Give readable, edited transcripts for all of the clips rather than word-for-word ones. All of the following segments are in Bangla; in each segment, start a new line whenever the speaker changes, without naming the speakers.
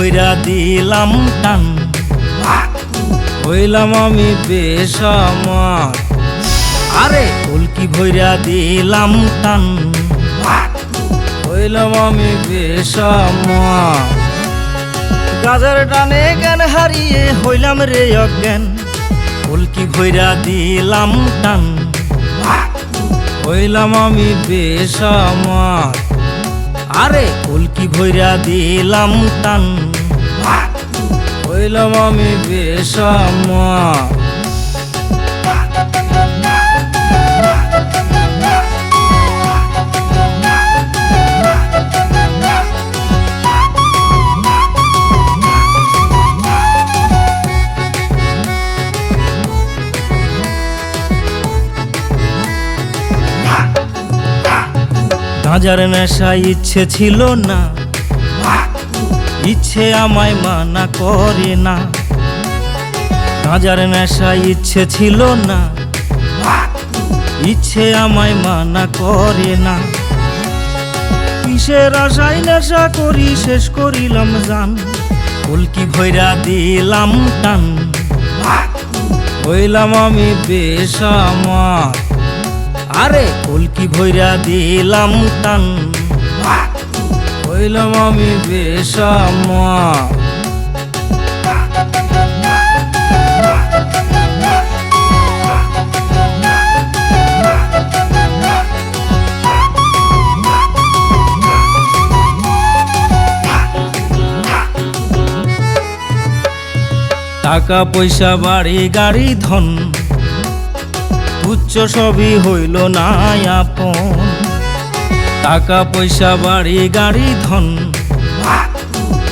ভইরা দিলাম টান, হইলাম আমি বেসামার। আরে কলকি ভইরা দিলাম টান, হইলাম আমি বেসামার। গাজার টানে জ্ঞান হারিয়ে হইলাম রে অজ্ঞান, কলকি ভইরা দিলাম টান, হইলাম আমি বেসামার। আরে কলকি ভইরা দিলাম টান, হইলাম আমি বেসামার। গাঁজার নেশা ইচ্ছে ছিল না, ইচ্ছে আমায় মানা করে না। গাঁজার নেশা ইচ্ছে ছিল না, ইচ্ছে আমায় মানা করে না। কিসের আশায় নেশা করি শেষ করিলাম জান, কলকি ভইরা দিলাম টান, হইলাম আমি বেসামার। আরে কলকি ভইরা দিলাম টান, হইলাম আমি বেসামার। টাকা পয়সা বাড়ি গাড়ি ধন, তুচ্ছ সবই হইল না আপন। টাকা পয়সা বাড়ি গাড়ি ধন,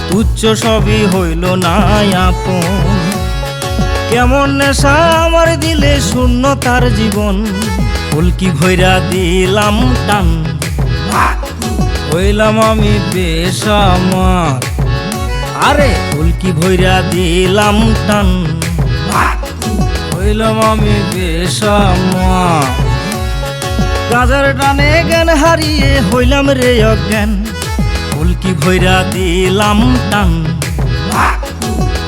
তুচ্ছ সবই হইল না আপন। কেমন নেশা আমার দিলে শূন্য তার জীবন, কলকি ভইরা দিলাম টান, হইলাম আমি বেসামার। আরে কলকি ভইরা দিলাম টান, হইলাম আমি বেসামার। গাজার টানে জ্ঞান হারিয়ে হইলাম রে অজ্ঞান, কলকি ভইরা দিলাম টান,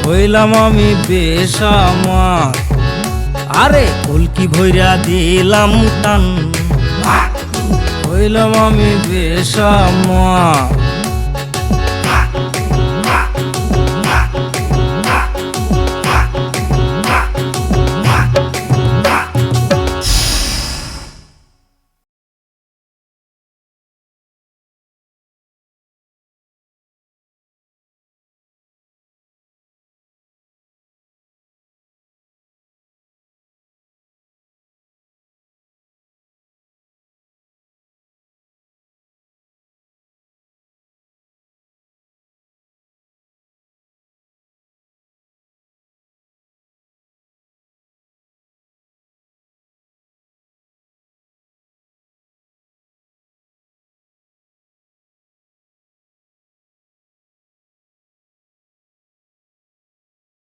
হইলাম আমি বেসামার। আরে কলকি ভইরা দিলাম টান, হইলাম আমি বেসামার।